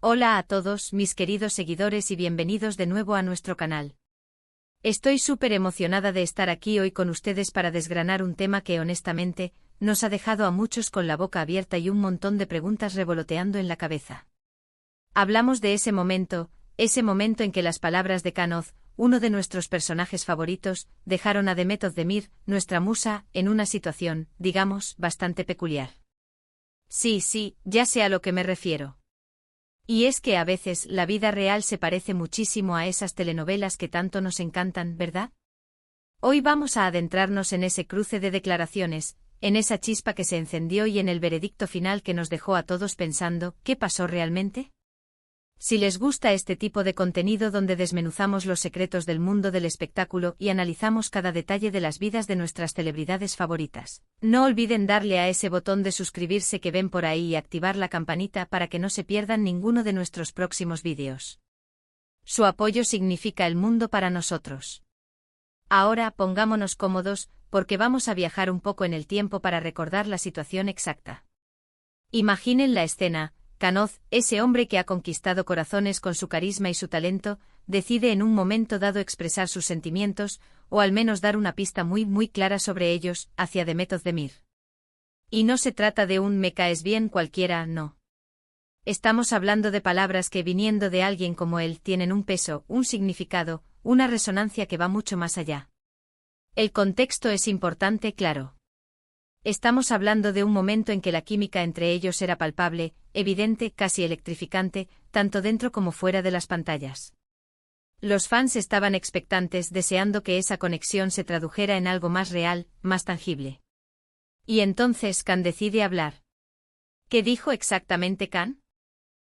Hola a todos, mis queridos seguidores y bienvenidos de nuevo a nuestro canal. Estoy súper emocionada de estar aquí hoy con ustedes para desgranar un tema que honestamente, nos ha dejado a muchos con la boca abierta y un montón de preguntas revoloteando en la cabeza. Hablamos de ese momento en que las palabras de Kanoz, uno de nuestros personajes favoritos, dejaron a Demet Özdemir, nuestra musa, en una situación, digamos, bastante peculiar. Sí, ya sé a lo que me refiero. Y es que a veces la vida real se parece muchísimo a esas telenovelas que tanto nos encantan, ¿verdad? Hoy vamos a adentrarnos en ese cruce de declaraciones, en esa chispa que se encendió y en el veredicto final que nos dejó a todos pensando, ¿qué pasó realmente? Si les gusta este tipo de contenido donde desmenuzamos los secretos del mundo del espectáculo y analizamos cada detalle de las vidas de nuestras celebridades favoritas, no olviden darle a ese botón de suscribirse que ven por ahí y activar la campanita para que no se pierdan ninguno de nuestros próximos vídeos. Su apoyo significa el mundo para nosotros. Ahora pongámonos cómodos, porque vamos a viajar un poco en el tiempo para recordar la situación exacta. Imaginen la escena. Kanoz, ese hombre que ha conquistado corazones con su carisma y su talento, decide en un momento dado expresar sus sentimientos, o al menos dar una pista muy clara sobre ellos, hacia Demet Özdemir. Y no se trata de un "me caes bien" cualquiera, no. Estamos hablando de palabras que, viniendo de alguien como él, tienen un peso, un significado, una resonancia que va mucho más allá. El contexto es importante, claro. Estamos hablando de un momento en que la química entre ellos era palpable, evidente, casi electrificante, tanto dentro como fuera de las pantallas. Los fans estaban expectantes, deseando que esa conexión se tradujera en algo más real, más tangible. Y entonces Khan decide hablar. ¿Qué dijo exactamente Khan?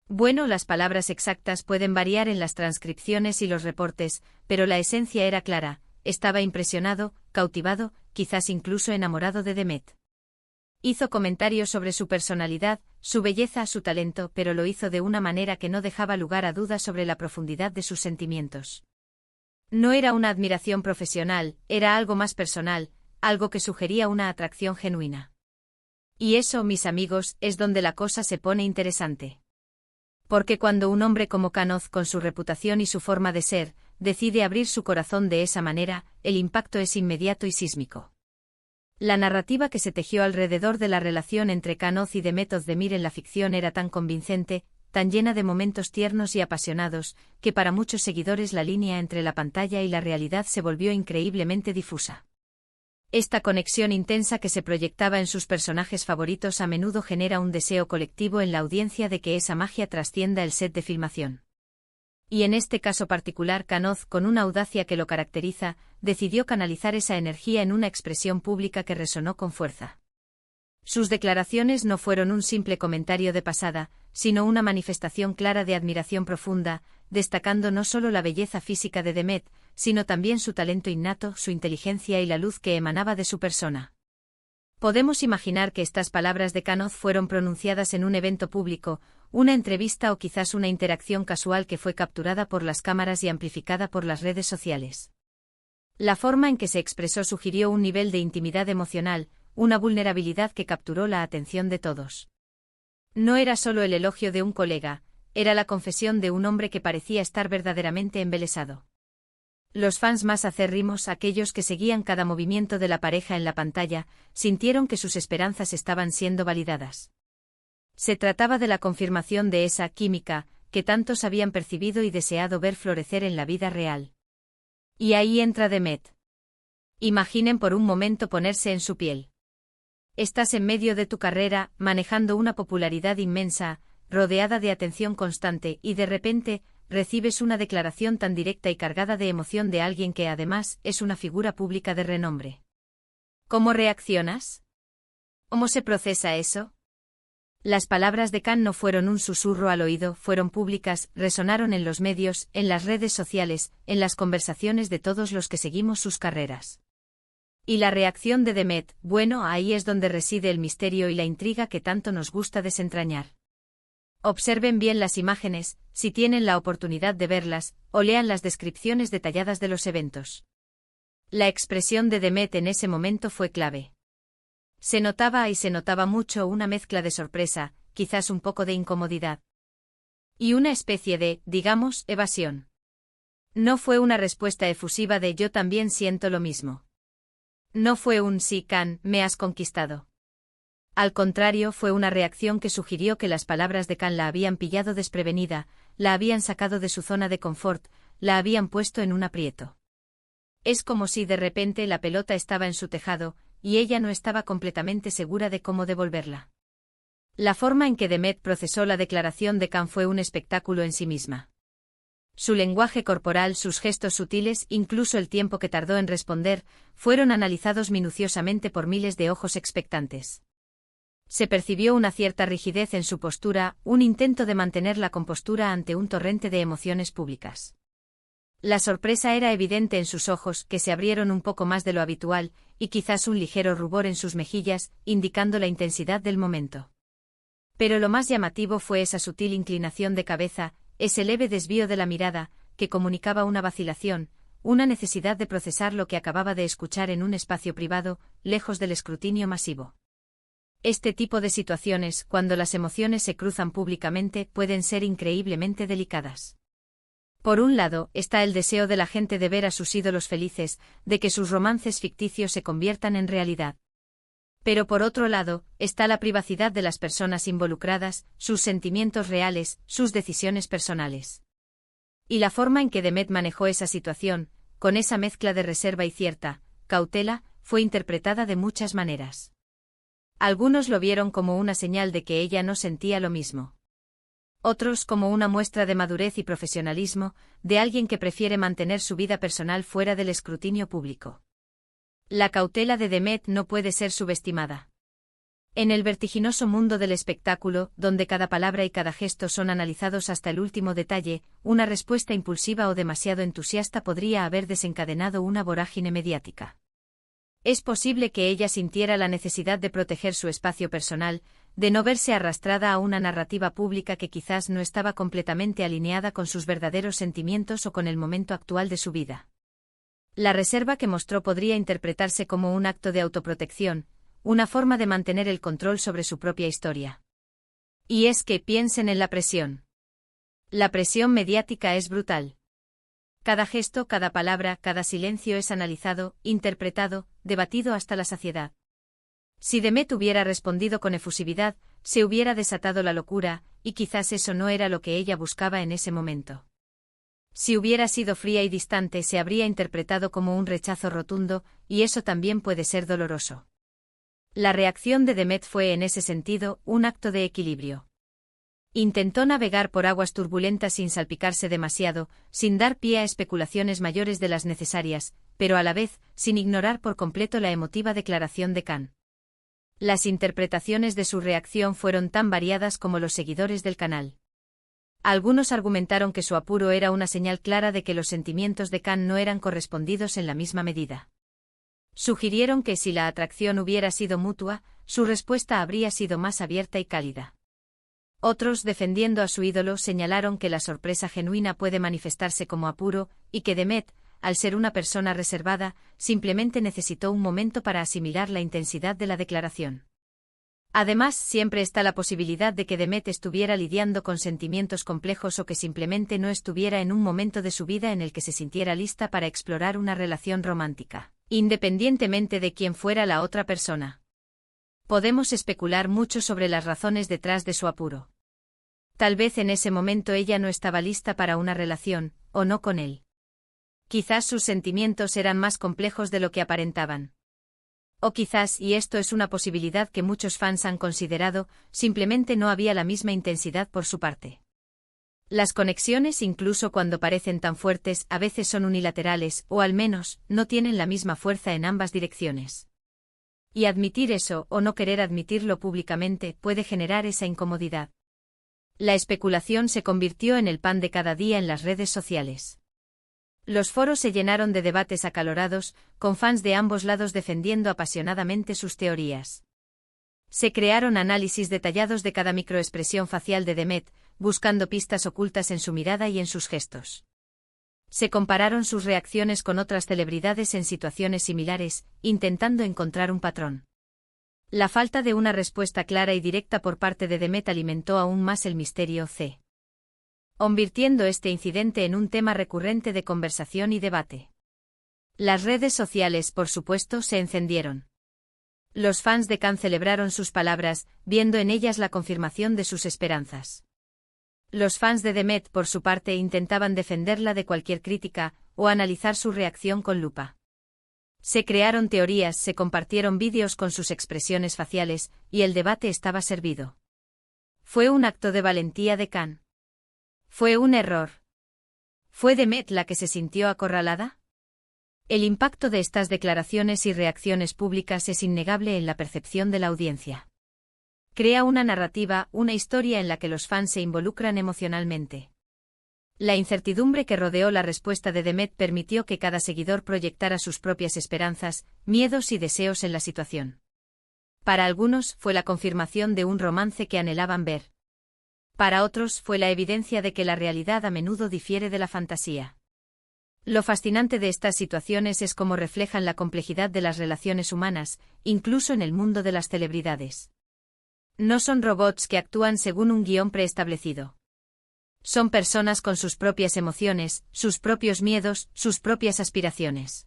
Bueno, las palabras exactas pueden variar en las transcripciones y los reportes, pero la esencia era clara. Estaba impresionado, cautivado, quizás incluso enamorado de Demet. Hizo comentarios sobre su personalidad, su belleza, su talento, pero lo hizo de una manera que no dejaba lugar a dudas sobre la profundidad de sus sentimientos. No era una admiración profesional, era algo más personal, algo que sugería una atracción genuina. Y eso, mis amigos, es donde la cosa se pone interesante. Porque cuando un hombre como Kanoz, con su reputación y su forma de ser, decide abrir su corazón de esa manera, el impacto es inmediato y sísmico. La narrativa que se tejió alrededor de la relación entre Kanoz y Demet Özdemir en la ficción era tan convincente, tan llena de momentos tiernos y apasionados, que para muchos seguidores la línea entre la pantalla y la realidad se volvió increíblemente difusa. Esta conexión intensa que se proyectaba en sus personajes favoritos a menudo genera un deseo colectivo en la audiencia de que esa magia trascienda el set de filmación. Y en este caso particular, Kanoz, con una audacia que lo caracteriza, decidió canalizar esa energía en una expresión pública que resonó con fuerza. Sus declaraciones no fueron un simple comentario de pasada, sino una manifestación clara de admiración profunda, destacando no solo la belleza física de Demet, sino también su talento innato, su inteligencia y la luz que emanaba de su persona. Podemos imaginar que estas palabras de Kanoz fueron pronunciadas en un evento público, una entrevista o quizás una interacción casual que fue capturada por las cámaras y amplificada por las redes sociales. La forma en que se expresó sugirió un nivel de intimidad emocional, una vulnerabilidad que capturó la atención de todos. No era solo el elogio de un colega, era la confesión de un hombre que parecía estar verdaderamente embelesado. Los fans más acérrimos, aquellos que seguían cada movimiento de la pareja en la pantalla, sintieron que sus esperanzas estaban siendo validadas. Se trataba de la confirmación de esa química, que tantos habían percibido y deseado ver florecer en la vida real. Y ahí entra Demet. Imaginen por un momento ponerse en su piel. Estás en medio de tu carrera, manejando una popularidad inmensa, rodeada de atención constante, y de repente, recibes una declaración tan directa y cargada de emoción de alguien que además es una figura pública de renombre. ¿Cómo reaccionas? ¿Cómo se procesa eso? Las palabras de Khan no fueron un susurro al oído, fueron públicas, resonaron en los medios, en las redes sociales, en las conversaciones de todos los que seguimos sus carreras. Y la reacción de Demet, bueno, ahí es donde reside el misterio y la intriga que tanto nos gusta desentrañar. Observen bien las imágenes, si tienen la oportunidad de verlas, o lean las descripciones detalladas de los eventos. La expresión de Demet en ese momento fue clave. Se notaba mucho una mezcla de sorpresa, quizás un poco de incomodidad. Y una especie de, digamos, evasión. No fue una respuesta efusiva de yo también siento lo mismo. No fue un sí, Khan, me has conquistado. Al contrario, fue una reacción que sugirió que las palabras de Khan la habían pillado desprevenida, la habían sacado de su zona de confort, la habían puesto en un aprieto. Es como si de repente la pelota estaba en su tejado, y ella no estaba completamente segura de cómo devolverla. La forma en que Demet procesó la declaración de Khan fue un espectáculo en sí misma. Su lenguaje corporal, sus gestos sutiles, incluso el tiempo que tardó en responder, fueron analizados minuciosamente por miles de ojos expectantes. Se percibió una cierta rigidez en su postura, un intento de mantener la compostura ante un torrente de emociones públicas. La sorpresa era evidente en sus ojos, que se abrieron un poco más de lo habitual, y quizás un ligero rubor en sus mejillas, indicando la intensidad del momento. Pero lo más llamativo fue esa sutil inclinación de cabeza, ese leve desvío de la mirada, que comunicaba una vacilación, una necesidad de procesar lo que acababa de escuchar en un espacio privado, lejos del escrutinio masivo. Este tipo de situaciones, cuando las emociones se cruzan públicamente, pueden ser increíblemente delicadas. Por un lado, está el deseo de la gente de ver a sus ídolos felices, de que sus romances ficticios se conviertan en realidad. Pero por otro lado, está la privacidad de las personas involucradas, sus sentimientos reales, sus decisiones personales. Y la forma en que Demet manejó esa situación, con esa mezcla de reserva y cierta cautela, fue interpretada de muchas maneras. Algunos lo vieron como una señal de que ella no sentía lo mismo. Otros como una muestra de madurez y profesionalismo, de alguien que prefiere mantener su vida personal fuera del escrutinio público. La cautela de Demet no puede ser subestimada. En el vertiginoso mundo del espectáculo, donde cada palabra y cada gesto son analizados hasta el último detalle, una respuesta impulsiva o demasiado entusiasta podría haber desencadenado una vorágine mediática. Es posible que ella sintiera la necesidad de proteger su espacio personal, de no verse arrastrada a una narrativa pública que quizás no estaba completamente alineada con sus verdaderos sentimientos o con el momento actual de su vida. La reserva que mostró podría interpretarse como un acto de autoprotección, una forma de mantener el control sobre su propia historia. Y es que piensen en la presión. La presión mediática es brutal. Cada gesto, cada palabra, cada silencio es analizado, interpretado, debatido hasta la saciedad. Si Demet hubiera respondido con efusividad, se hubiera desatado la locura, y quizás eso no era lo que ella buscaba en ese momento. Si hubiera sido fría y distante, se habría interpretado como un rechazo rotundo, y eso también puede ser doloroso. La reacción de Demet fue en ese sentido, un acto de equilibrio. Intentó navegar por aguas turbulentas sin salpicarse demasiado, sin dar pie a especulaciones mayores de las necesarias, pero a la vez, sin ignorar por completo la emotiva declaración de Khan. Las interpretaciones de su reacción fueron tan variadas como los seguidores del canal. Algunos argumentaron que su apuro era una señal clara de que los sentimientos de Khan no eran correspondidos en la misma medida. Sugirieron que si la atracción hubiera sido mutua, su respuesta habría sido más abierta y cálida. Otros, defendiendo a su ídolo, señalaron que la sorpresa genuina puede manifestarse como apuro, y que Demet, al ser una persona reservada, simplemente necesitó un momento para asimilar la intensidad de la declaración. Además, siempre está la posibilidad de que Demet estuviera lidiando con sentimientos complejos o que simplemente no estuviera en un momento de su vida en el que se sintiera lista para explorar una relación romántica, independientemente de quién fuera la otra persona. Podemos especular mucho sobre las razones detrás de su apuro. Tal vez en ese momento ella no estaba lista para una relación, o no con él. Quizás sus sentimientos eran más complejos de lo que aparentaban. O quizás, y esto es una posibilidad que muchos fans han considerado, simplemente no había la misma intensidad por su parte. Las conexiones, incluso cuando parecen tan fuertes, a veces son unilaterales, o al menos, no tienen la misma fuerza en ambas direcciones. Y admitir eso, o no querer admitirlo públicamente, puede generar esa incomodidad. La especulación se convirtió en el pan de cada día en las redes sociales. Los foros se llenaron de debates acalorados, con fans de ambos lados defendiendo apasionadamente sus teorías. Se crearon análisis detallados de cada microexpresión facial de Demet, buscando pistas ocultas en su mirada y en sus gestos. Se compararon sus reacciones con otras celebridades en situaciones similares, intentando encontrar un patrón. La falta de una respuesta clara y directa por parte de Demet alimentó aún más el misterio. convirtiendo este incidente en un tema recurrente de conversación y debate. Las redes sociales, por supuesto, se encendieron. Los fans de Khan celebraron sus palabras, viendo en ellas la confirmación de sus esperanzas. Los fans de Demet, por su parte, intentaban defenderla de cualquier crítica, o analizar su reacción con lupa. Se crearon teorías, se compartieron vídeos con sus expresiones faciales, y el debate estaba servido. ¿Fue un acto de valentía de Khan? ¿Fue un error? ¿Fue Demet la que se sintió acorralada? El impacto de estas declaraciones y reacciones públicas es innegable en la percepción de la audiencia. Crea una narrativa, una historia en la que los fans se involucran emocionalmente. La incertidumbre que rodeó la respuesta de Demet permitió que cada seguidor proyectara sus propias esperanzas, miedos y deseos en la situación. Para algunos fue la confirmación de un romance que anhelaban ver. Para otros fue la evidencia de que la realidad a menudo difiere de la fantasía. Lo fascinante de estas situaciones es cómo reflejan la complejidad de las relaciones humanas, incluso en el mundo de las celebridades. No son robots que actúan según un guión preestablecido. Son personas con sus propias emociones, sus propios miedos, sus propias aspiraciones.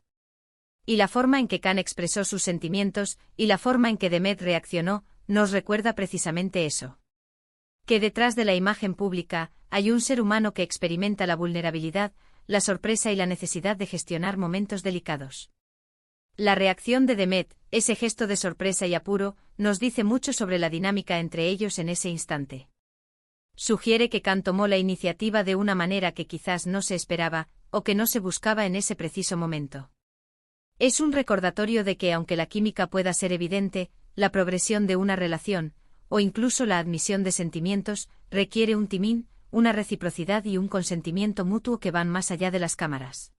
Y la forma en que Khan expresó sus sentimientos, y la forma en que Demet reaccionó, nos recuerda precisamente eso. Que detrás de la imagen pública, hay un ser humano que experimenta la vulnerabilidad, la sorpresa y la necesidad de gestionar momentos delicados. La reacción de Demet, ese gesto de sorpresa y apuro, nos dice mucho sobre la dinámica entre ellos en ese instante. Sugiere que Khan tomó la iniciativa de una manera que quizás no se esperaba, o que no se buscaba en ese preciso momento. Es un recordatorio de que aunque la química pueda ser evidente, la progresión de una relación, o incluso la admisión de sentimientos, requiere un timing, una reciprocidad y un consentimiento mutuo que van más allá de las cámaras.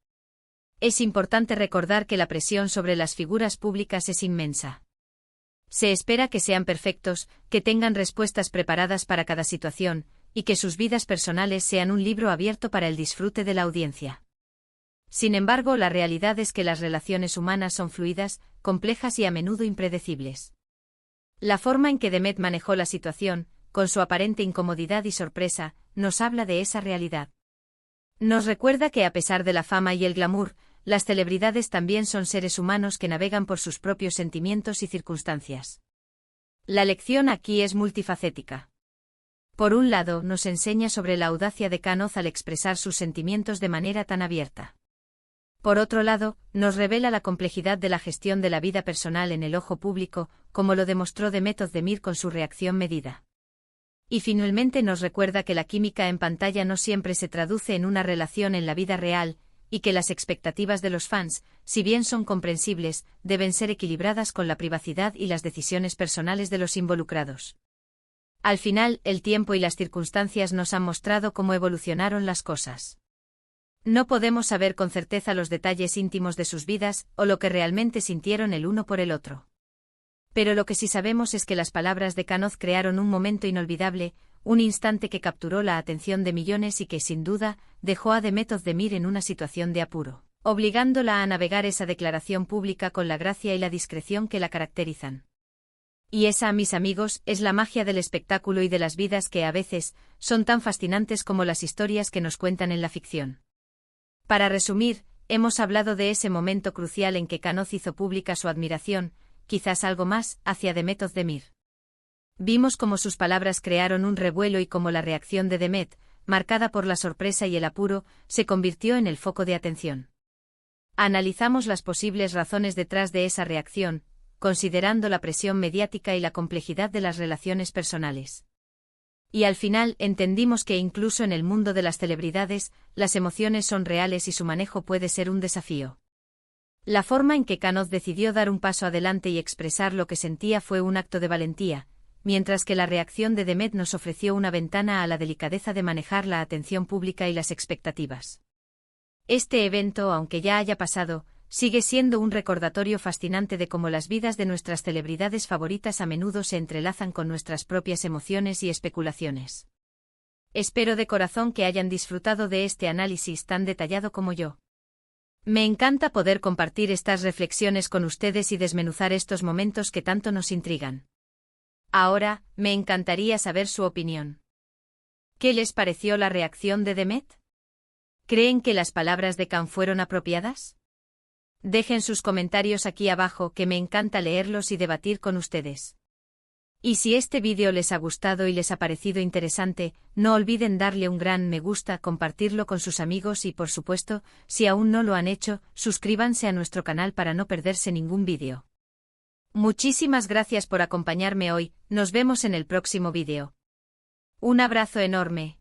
Es importante recordar que la presión sobre las figuras públicas es inmensa. Se espera que sean perfectos, que tengan respuestas preparadas para cada situación, y que sus vidas personales sean un libro abierto para el disfrute de la audiencia. Sin embargo, la realidad es que las relaciones humanas son fluidas, complejas y a menudo impredecibles. La forma en que Demet manejó la situación, con su aparente incomodidad y sorpresa, nos habla de esa realidad. Nos recuerda que a pesar de la fama y el glamour, las celebridades también son seres humanos que navegan por sus propios sentimientos y circunstancias. La lección aquí es multifacética. Por un lado, nos enseña sobre la audacia de Khan al expresar sus sentimientos de manera tan abierta. Por otro lado, nos revela la complejidad de la gestión de la vida personal en el ojo público, como lo demostró Demet Özdemir con su reacción medida. Y finalmente nos recuerda que la química en pantalla no siempre se traduce en una relación en la vida real, y que las expectativas de los fans, si bien son comprensibles, deben ser equilibradas con la privacidad y las decisiones personales de los involucrados. Al final, el tiempo y las circunstancias nos han mostrado cómo evolucionaron las cosas. No podemos saber con certeza los detalles íntimos de sus vidas, o lo que realmente sintieron el uno por el otro. Pero lo que sí sabemos es que las palabras de Khan crearon un momento inolvidable, un instante que capturó la atención de millones y que, sin duda, dejó a Demet Özdemir en una situación de apuro, obligándola a navegar esa declaración pública con la gracia y la discreción que la caracterizan. Y esa, mis amigos, es la magia del espectáculo y de las vidas que, a veces, son tan fascinantes como las historias que nos cuentan en la ficción. Para resumir, hemos hablado de ese momento crucial en que Khan hizo pública su admiración, quizás algo más, hacia Demet Özdemir. Vimos cómo sus palabras crearon un revuelo y cómo la reacción de Demet, marcada por la sorpresa y el apuro, se convirtió en el foco de atención. Analizamos las posibles razones detrás de esa reacción, considerando la presión mediática y la complejidad de las relaciones personales. Y al final entendimos que incluso en el mundo de las celebridades, las emociones son reales y su manejo puede ser un desafío. La forma en que Khan decidió dar un paso adelante y expresar lo que sentía fue un acto de valentía, mientras que la reacción de Demet nos ofreció una ventana a la delicadeza de manejar la atención pública y las expectativas. Este evento, aunque ya haya pasado, sigue siendo un recordatorio fascinante de cómo las vidas de nuestras celebridades favoritas a menudo se entrelazan con nuestras propias emociones y especulaciones. Espero de corazón que hayan disfrutado de este análisis tan detallado como yo. Me encanta poder compartir estas reflexiones con ustedes y desmenuzar estos momentos que tanto nos intrigan. Ahora, me encantaría saber su opinión. ¿Qué les pareció la reacción de Demet? ¿Creen que las palabras de Khan fueron apropiadas? Dejen sus comentarios aquí abajo, que me encanta leerlos y debatir con ustedes. Y si este vídeo les ha gustado y les ha parecido interesante, no olviden darle un gran me gusta, compartirlo con sus amigos y, por supuesto, si aún no lo han hecho, suscríbanse a nuestro canal para no perderse ningún vídeo. Muchísimas gracias por acompañarme hoy, nos vemos en el próximo vídeo. Un abrazo enorme.